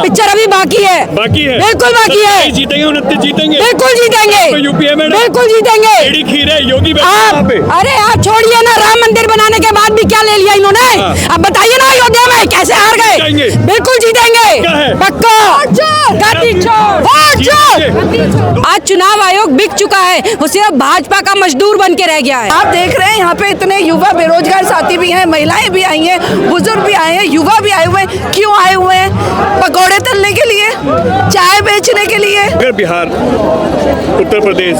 Picture अभी बाकी है। बिल्कुल बाकी है। जीतेंगे 29 जीतेंगे, बिल्कुल जीतेंगे, यूपीए में बिल्कुल जीतेंगे। एड़ी खीर है, योगी आप अरे आप छोड़िए ना, राम मंदिर बनाने के बाद भी क्या ले लिया इन्होंने। अब बताइए ना अयोध्या में कैसे हार गए। बिल्कुल जीतेंगे पक्का। आज चुनाव आयोग बिक चुका है, वो सिर्फ भाजपा का मजदूर बन के रह गया है। आप देख रहे हैं यहाँ पे इतने युवा बेरोजगार साथी भी हैं, महिलाएं भी आई हैं, बुजुर्ग भी आए हैं, युवा भी आए हुए हैं। क्यों आए हुए हैं? पकौड़े तलने के लिए, चाय बेचने के लिए। अगर बिहार, उत्तर प्रदेश,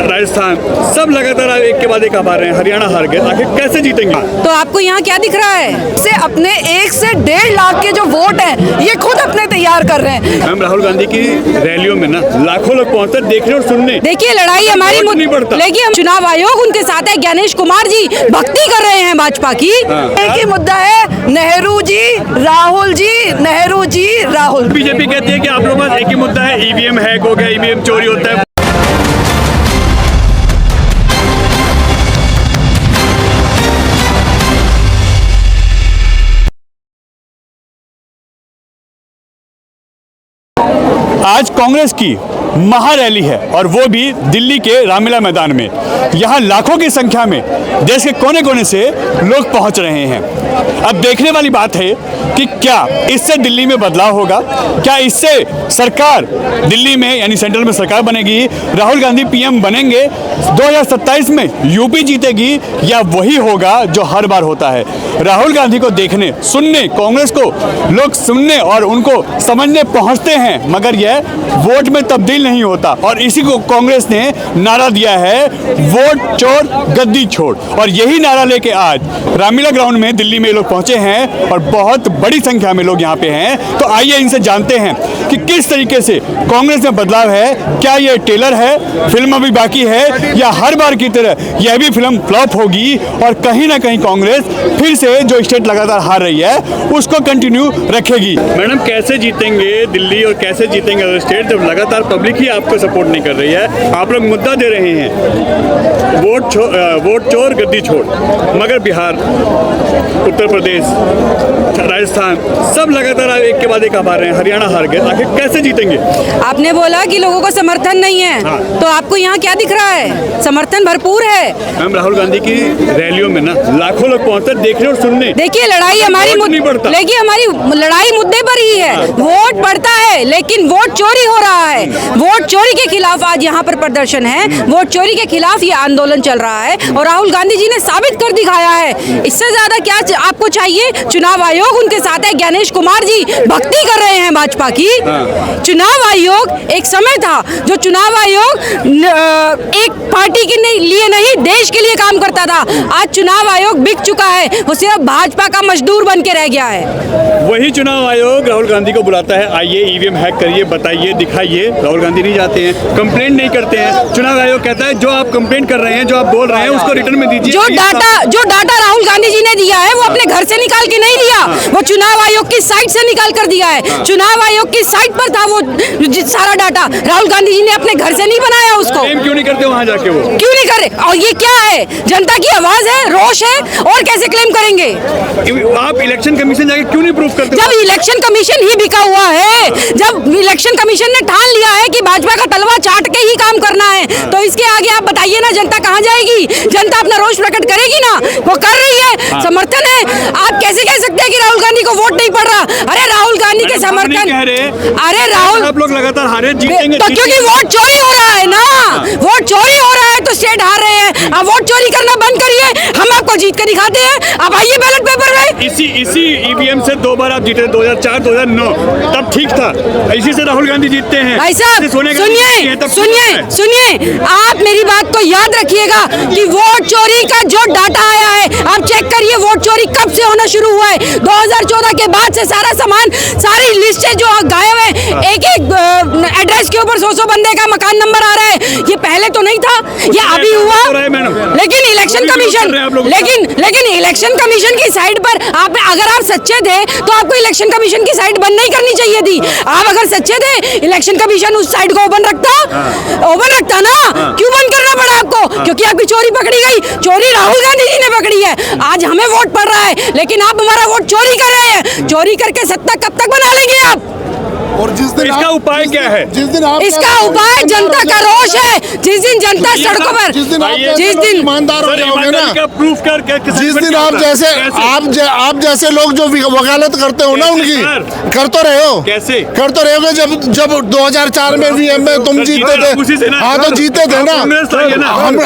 राजस्थान सब लगातार एक के बाद एक आ रहे हैं, हरियाणा हार गए, आखिर कैसे जीतेंगे? तो आपको यहाँ क्या दिख रहा है? से अपने 1 से 1.5 लाख के जो वोट हैं ये खुद अपने तैयार कर रहे हैं। मैम राहुल गांधी की रैलियों में ना लाखों लोग पहुंचते देखने और सुनने। देखिए लड़ाई हमारी नहीं पड़ता, लेकिन हम चुनाव आयोग उनके साथ है। ज्ञानेश कुमार जी भक्ति कर रहे हैं भाजपा की। एक ही मुद्दा है, नेहरू जी राहुल जी, नेहरू जी राहुल। बीजेपी कहती है कि आप लोगों का एक ही मुद्दा है, ईवीएम हैक हो गया, ईवीएम चोरी होता है। आज कांग्रेस की महारैली है और वो भी दिल्ली के रामलीला मैदान में। यहाँ लाखों की संख्या में देश के कोने कोने से लोग पहुँच रहे हैं। अब देखने वाली बात है कि क्या इससे दिल्ली में बदलाव होगा, क्या इससे सरकार दिल्ली में यानी सेंट्रल में सरकार बनेगी, राहुल गांधी पीएम बनेंगे, 2027 में यूपी जीतेगी, या वही होगा जो हर बार होता है। राहुल गांधी को देखने सुनने कांग्रेस को लोग सुनने और उनको समझने पहुंचते हैं, मगर यह वोट में तब्दील नहीं होता। और इसी को कांग्रेस ने नारा दिया है, वोट चोर गद्दी छोड़। और यही नारा लेके आज रामलीला ग्राउंड में दिल्ली में लोग पहुंचे हैं और बहुत बड़ी संख्या में लोग यहाँ पे हैं। तो आइए इनसे जानते हैं कि किस तरीके से कांग्रेस में बदलाव है, क्या ये टेलर है, फिल्म अभी बाकी है, या हर बार की तरह यह भी फिल्म फ्लॉप होगी और कहीं ना कहीं कांग्रेस फिर से जो स्टेट लगातार हार रही है उसको कंटिन्यू रखेगी। मैडम कैसे जीतेंगे दिल्ली और कैसे जीतेंगे अदर स्टेट जब लगातार पब्लिक ही आपको सपोर्ट नहीं कर रही है? आप लोग मुद्दा दे रहे हैं वोट चोर गद्दी छोड़, मगर बिहार, उत्तर प्रदेश, राजस्थान सब लगातार एक के बाद एक आ रहे हैं, हरियाणा हार गए, आखिर कैसे जीतेंगे? आपने बोला कि लोगों को समर्थन नहीं है। तो आपको यहाँ क्या दिख रहा है? समर्थन भरपूर है। मैम राहुल गांधी की रैलियों में ना लाखों लोग पहुंचते देखने और सुनने। देखिए लड़ाई हमारी लेकिन हमारी लड़ाई मुद्दे पर ही है। वोट पड़ता है लेकिन वोट चोरी हो रहा है। वोट चोरी के खिलाफ आज यहाँ पर प्रदर्शन है, वोट चोरी के खिलाफ ये आंदोलन चल रहा है और राहुल गांधी जी ने साबित कर दिखाया है। इससे ज्यादा क्या आपको चाहिए? चुनाव आयोग उनके साथ है। ज्ञानेश कुमार जी भक्ति कर रहे हैं भाजपा की। चुनाव आयोग एक समय था जो चुनाव आयोग एक पार्टी के लिए नहीं देश के लिए काम करता था। आज चुनाव आयोग बिक चुका है, वो सिर्फ भाजपा का मजदूर बन के रह गया है। वही चुनाव आयोग राहुल गांधी को बुलाता है, आइए ईवीएम हैक करिए, बताइए, दिखाइए। राहुल गांधी नहीं जाते हैं, कंप्लेंट नहीं करते हैं। चुनाव आयोग कहता है जो आप कंप्लेंट कर रहे हैं, जो आप बोल रहे हैं उसको रिटर्न में दीजिए। जो डाटा राहुल गांधी जी ने दिया है वो अपने घर से निकाल के नहीं दिया, वो चुनाव आयोग की साइट से निकाल कर दिया है। चुनाव आयोग की साइट पर था वो सारा डाटा। राहुल गांधी जी ने अपने घर से नहीं बनाया उसको। क्लेम क्यों नहीं करते वहां जाके? वो क्यों नहीं करे? और ये क्या है? जनता की आवाज है, रोष है, और कैसे क्लेम करेंगे? आप इलेक्शन कमीशन जाके क्यों नहीं प्रूफ करते? जब इलेक्शन कमीशन ही बिका हुआ है, जब इलेक्शन कमीशन ने ठान लिया है कि भाजपा का तलवा चाट के ही काम करना है, तो इसके आगे आप बताइए ना जनता कहां जाएगी? जनता अपना रोष प्रकट करेगी ना, वो कर रही है। समर्थन है। आप कैसे कह सकते हैं कि राहुल गांधी को वोट नहीं पड़ रहा? अरे राहुल गांधी के समर्थन, अरे राहुल, आप लोग लगातार हारे, जीतेंगे तो क्योंकि वोट चोरी हो रहा है ना, वोट चोरी हो रहा है तो स्टेट हार रहे हैं। अब वोट चोरी करना बंद करिए, हम आपको जीत के दिखाते हैं। अब आइए बैलेट पेपर में। इसी ईवीएम से 2 बार आप जीते, 2004, 2009, तब ठीक था। इसी से राहुल गांधी जीतते हैं। भाई साहब सुनिए, आप मेरी बात को याद रखिएगा कि वोट चोरी का जो डाटा आया है, आप चेक करिए वोट चोरी कब से होना शुरू हुआ है। 2014 के बाद से सारा सामान, सारी लिस्टें जो गायब है, एक एड्रेस के ऊपर 100 बंदे का मकान नंबर आ रहा है। ये पहले तो नहीं था, ये अभी हुआ। लेकिन इलेक्शन कमीशन की साइड पर अगर आप सच्चे थे तो आपको इलेक्शन कमीशन की साइड बंद नहीं करनी चाहिए थी। आप अगर सच्चे थे, इलेक्शन कमीशन उस साइड को ओपन रखता ना। क्यों बंद करना पड़ा आपको? क्योंकि आपकी चोरी पकड़ी गई। चोरी राहुल गांधी जी ने पकड़ी है। आज हमें वोट पड़ रहा है लेकिन आप हमारा वोट चोरी कर रहे हैं। चोरी करके सत्ता कब तक बना लेंगे आप? और जिस दिन इसका उपाय क्या है? जिस दिन आप इसका उपाय जनता का रोष है। जिस दिन जनता सड़कों पर, जिस दिन ईमानदार हो जाओगे ना, प्रूफ कर जिस दिन आप जैसे लोग जो वकालत करते हो ना उनकी, कर तो रहे हो, कैसे कर तो रहे हो। जब 2004 में वीएम में तुम जीते थे, हाँ तो जीते थे ना।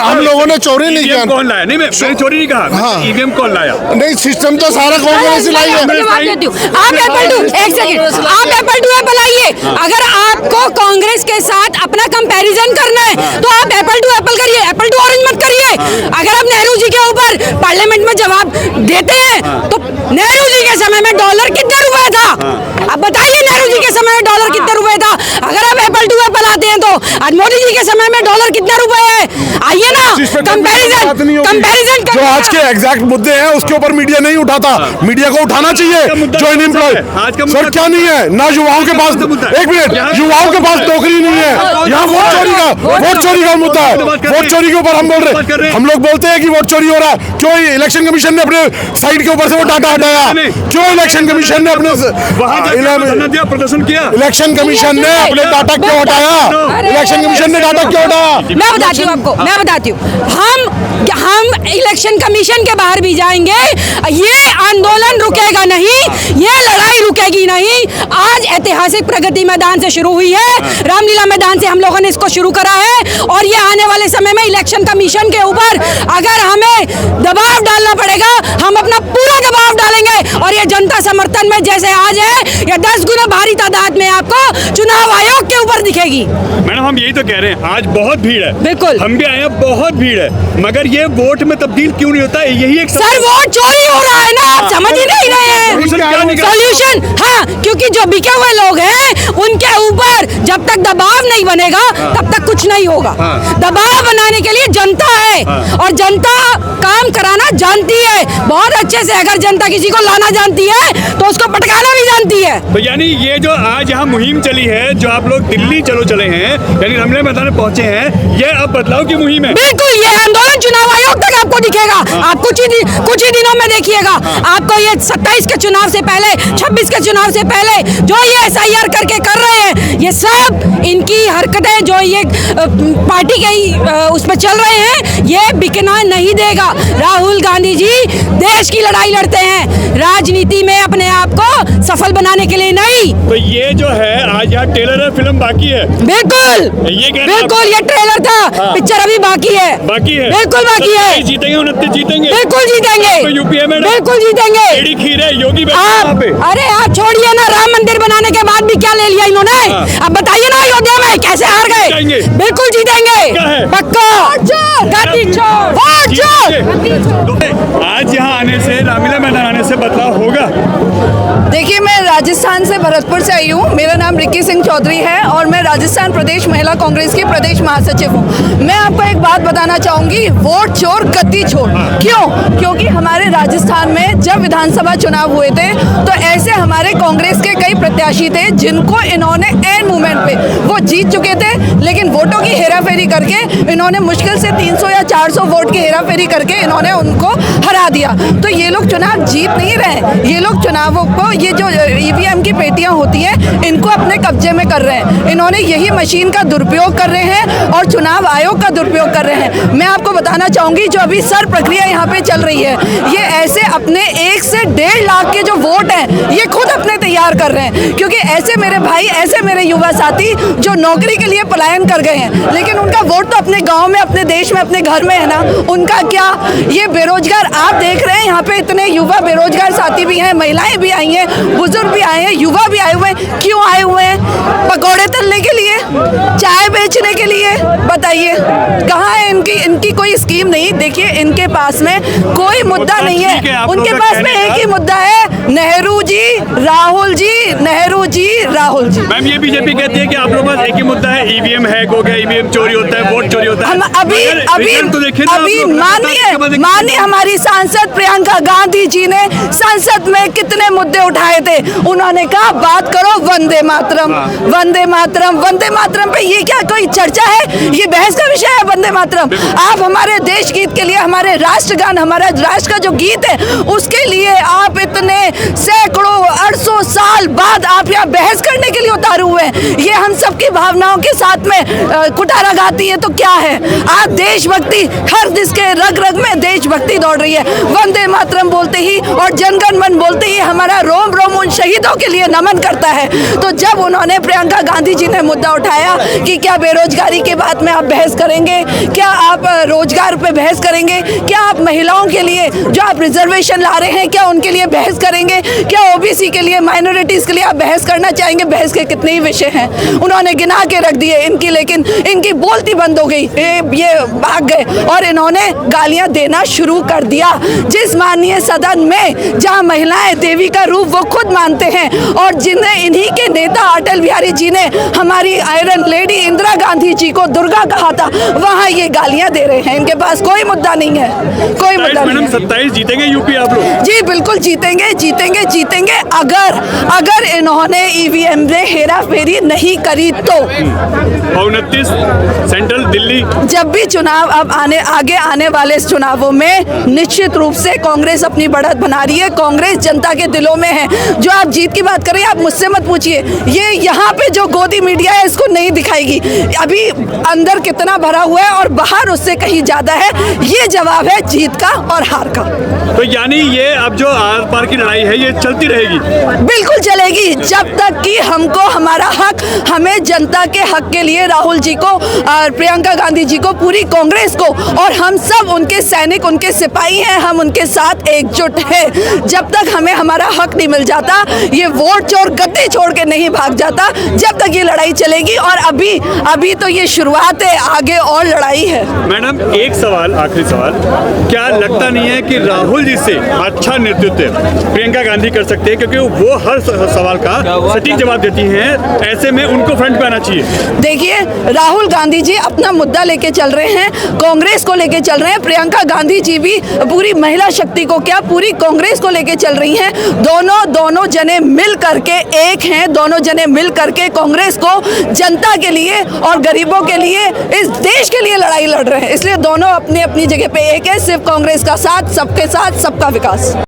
हम लोगों ने चोरी नहीं किया। कौन लाया? नहीं, मैंने चोरी नहीं कहा। ईवीएम कौन लाया? नहीं, सिस्टम तो सारा कांग्रेस लाई है। आप एक सेकंड, आप एप्पल आइए। अगर आपको कांग्रेस के साथ अपना कंपैरिजन करना है तो आप एप्पल करिए, एप्पल टू ऑरेंज मत करिए। अगर आप नेहरू जी के ऊपर पार्लियामेंट में जवाब देते हैं तो नेहरू जी के समय में डॉलर कितने रुपए था? अब बताइए, नेहरू जी के समय में डॉलर कितने रुपए था? अगर आप एप्पल टू एप्पल आते हैं तो आज मोदी जी के समय में डॉलर कितने रुपए है? आइए ना, कंपैरिजन जो आज के एग्जैक्ट मुद्दे हैं उसके ऊपर मीडिया नहीं उठाता। मीडिया को उठाना चाहिए। जो इनएम्प्लॉय सर क्या नहीं है ना, युवाओं के पास, एक मिनट, युवाओं के पास नौकरी नहीं है। यहाँ वोट चोरी का मुद्दा है। वोट चोरी के ऊपर हम बोल रहे हैं। हम लोग बोलते हैं कि वोट चोरी हो रहा है। क्यों इलेक्शन कमीशन ने अपने साइड के ऊपर से वो डाटा हटाया? क्यों इलेक्शन कमीशन ने अपने प्रदर्शन किया? इलेक्शन कमीशन ने अपने डाटा क्यों हटाया? इलेक्शन कमीशन ने डाटा क्यों हटाया? मैं बताती हूँ आपको, मैं बताती हूँ। हम इलेक्शन कमीशन के बाहर भी जाएंगे, ये आंदोलन रुकेगा नहीं, ये लड़ाई रुकेगी नहीं। आज ऐतिहासिक प्रगति मैदान से शुरू हुई है, रामलीला मैदान से हम लोगों ने इसको शुरू करा है, और ये आने वाले समय में इलेक्शन कमीशन के ऊपर अगर हमें दबाव डालना पड़ेगा, हम अपना पूरा दबाव डालेंगे। और ये जनता समर्थन में जैसे आज है, ये 10 गुना भारी तादाद में आपको चुनाव आयोग के ऊपर दिखेगी। मैडम, हम यही तो कह रहे हैं, आज बहुत भीड़ है। बिल्कुल, हम भी आए हैं, बहुत भीड़ है, मगर ये वोट में तब्दील क्यों नहीं होता है? यही एक सर, वोट चोरी हो रहा है ना, आप समझ ही नहीं रहे हैं सॉल्यूशन। हाँ, क्योंकि जो बिके हुए लोग हैं उनके ऊपर जब तक दबाव नहीं बनेगा तब तक कुछ नहीं होगा। दबाव बनाने के लिए जनता है, और जनता काम कराना जानती है बहुत अच्छे से। अगर जनता किसी को लाना जानती है तो उसको पटकाना भी जानती है। तो यानी ये जो आज यहाँ मुहिम चली है, जो आप लोग दिल्ली चले हैं, यानी रामलीला मैदान में पहुंचे हैं, ये अब बदलाव की मुहिम है। बिल्कुल, ये आंदोलन चुनाव आयोग तक आपको दिखेगा। आप कुछ ही दिनों में देखिएगा, आपको ये 27 के चुनाव से पहले, 26 के चुनाव से पहले जो ये SIR करके कर रहे हैं, ये सब इनकी हरकतें जो ये पार्टी के उस पर चल रहे हैं, ये बिकना नहीं देगा। राहुल गांधी जी देश की लड़ाई लड़ते हैं, राजनीति में अपने आप को सफल बनाने के लिए नहीं। तो ये जो है आज यहाँ ट्रेलर है, फिल्म बाकी है। बिल्कुल, बिल्कुल, ये ट्रेलर था, पिक्चर अभी बाकी है। बिल्कुल बाकी है। जीतेंगे 29 जीतेंगे, बिल्कुल जीतेंगे, यूपीए में बिल्कुल जीतेंगे। एड़ी खीर है, योगी अरे आप छोड़िए ना, राम मंदिर बनाने के बाद भी क्या ले लिया इन्होंने? अब बताइए ना, अयोध्या में कैसे हार गए? बिल्कुल जीतेंगे, पक्का। आज यहाँ आने से, रामलीला मैदान आने से बदलाव होगा? देखिए, मैं राजस्थान से भरतपुर से आई हूँ। मेरा नाम रिक्की सिंह चौधरी है और मैं राजस्थान प्रदेश महिला कांग्रेस की प्रदेश महासचिव हूँ। मैं आपको एक बात बताना चाहूँगी, वोट चोर गद्दी छोड़। क्यों? क्योंकि हमारे राजस्थान में जब विधानसभा चुनाव हुए थे तो ऐसे हमारे कांग्रेस के कई प्रत्याशी थे जिनको इन्होंने एन मोमेंट पे वो जीत चुके थे, लेकिन वोटों की हेराफेरी करके इन्होंने मुश्किल से 300 या 400 वोट की हेराफेरी करके इन्होंने उनको हरा दिया। तो ये लोग चुनाव जीत नहीं रहे, ये लोग चुनावों को, ये जो ईवीएम की पेटियां होती हैं, इनको अपने कब्जे में कर रहे हैं। इन्होंने यही मशीन का दुरुपयोग कर रहे हैं और चुनाव आयोग का दुरुपयोग कर रहे हैं। मैं आपको बताना चाहूँगी, जो अभी सर प्रक्रिया यहाँ पे चल रही है, ये ऐसे अपने 1 से 1.5 लाख के जो वोट हैं ये खुद अपने तैयार कर रहे हैं, क्योंकि ऐसे मेरे भाई, ऐसे मेरे युवा साथी जो नौकरी के लिए पलायन कर गए हैं, लेकिन उनका वोट तो अपने गाँव में, अपने देश में, अपने घर में है ना। उनका क्या? ये बेरोजगार आप देख रहे हैं, यहाँ पे इतने युवा बेरोजगार साथी भी हैं, महिलाएं भी आई हैं, बुजुर्ग भी आए हैं, युवा भी आए हुए हैं। क्यों आए हुए हैं? पकौड़े तलने के लिए, चाय बेचने के लिए? बताइए, कहाँ है इनकी कोई स्कीम नहीं। देखिए, इनके पास में कोई मुद्दा नहीं है, उनके पास में एक ही मुद्दा है, नेहरू जी, राहुल जी, नेहरू जी, राहुल जी। मैम, ये बीजेपी कहती है कि आप लोगों के पास एक ही मुद्दा है, ईवीएम हैक हो गया, ईवीएम चोरी होता है, वोट चोरी होता है। अभी माननीय हमारी सांसद प्रियंका गांधी जी ने संसद में कितने मुद्दे उठाए थे। उन्होंने कहा बात करो वंदे मातरम, वंदे मातरम, वंदे मातरम पे ये क्या कोई कोई चर्चा है? ये बहस का विषय है वंदे मातरम। आप हमारे देश गीत के लिए, हमारे राष्ट्रगान, हमारा राष्ट्र का जो गीत है उसके लिए आप इतने सैकड़ों 800 साल बाद आप यहाँ बहस करने के लिए उतारे हुए हैं। ये हम सबकी भावनाओं के साथ में कुटारा गाती है तो क्या है? आज देशभक्ति हर जिसके रग रग में देशभक्ति दौड़ रही है। वंदे मातरम बोलते ही और जनगण मन बोलते ही हमारा रोम रोम उन शहीदों के लिए नमन करता है। तो जब उन्होंने, प्रियंका गांधी जी ने मुद्दा उठाया कि क्या बेरोजगारी के बात में आप बहस करेंगे, क्या आप रोजगार पे बहस करेंगे, क्या आप महिलाओं के लिए जो आप रिजर्वेशन ला रहे हैं क्या उनके लिए बहस करेंगे, क्या ओबीसी के लिए, माइनॉरिटीज के लिए आप बहस करना चाहेंगे? बहस के कितने ही विषय हैं, उन्होंने गिना के रख दिए इनकी, लेकिन इनकी बोलती बंद हो गई। ये भाग गए और इन्होंने गालियां देना शुरू कर दिया। जिस माननीय सदन में जहां महिलाएं देवी का रूप वो खुद मानते हैं और जिन्हें इन्हीं के नेता अटल बिहारी जी ने हमारी आयरन लेडी इंदिरा गांधी जी को दुर्गा कहा था, वहां ये गालियां दे रहे हैं। इनके पास कोई मुद्दा नहीं है, कोई मुद्दा नहीं है। 27 जीतेंगे यूपी आप लोग? जी बिल्कुल जीतेंगे, जीतेंगे, जीतेंगे अगर इन्होंने ईवीएम में हेरा फेरी नहीं करी तो। 29 सेंट्रल दिल्ली, जब भी चुनाव अब आगे आने वाले चुनावों में निश्चित रूप से कांग्रेस अपनी बढ़त बना रही है। कांग्रेस जनता के दिलों में है। जो आप जीत की बात कर रहे हैं, आप मुझसे मत पूछिए, ये यहाँ पे जो गोदी मीडिया है इसको नहीं दिखाएगी अभी अंदर कितना भरा हुआ है और बाहर उससे कहीं ज्यादा है। ये जवाब है जीत का और हार का। तो यानी ये अब जो आर पार की लड़ाई है ये चलती रहेगी? बिल्कुल चलेगी, जब तक कि हमको हमारा हक, हमें जनता के हक के लिए राहुल जी को और प्रियंका गांधी जी को, पूरी कांग्रेस को, और हम सब उनके सैनिक, उनके सिपाही हैं, हम उनके साथ एकजुट हैं। जब तक हमें हमारा हक नहीं मिल जाता, ये वोट चोर गद्दी छोड़ के नहीं भाग जाता, जब तक ये लड़ाई चलेगी। और अभी तो ये शुरुआत है, आगे और लड़ाई है। मैडम एक सवाल, आखिरी सवाल, क्या लगता नहीं है कि राहुल जी से अच्छा नेतृत्व प्रियंका गांधी कर सकते हैं, क्योंकि वो हर सवाल का सटीक जवाब देती हैं, ऐसे में उनको फ्रंट पे आना चाहिए? देखिए, राहुल गांधी जी अपना मुद्दा लेके चल रहे हैं, कांग्रेस को लेके चल रहे हैं। प्रियंका गांधी जी भी पूरी महिला शक्ति को, क्या पूरी कांग्रेस को लेके चल रही हैं। दोनों जने मिल करके एक हैं, दोनों जने मिल करके कांग्रेस को जनता के लिए और गरीबों के लिए, इस देश के लिए लड़ाई लड़ रहे हैं। इसलिए दोनों अपनी अपनी जगह पे एक है। सिर्फ कांग्रेस का साथ, सबके साथ सबका विकास।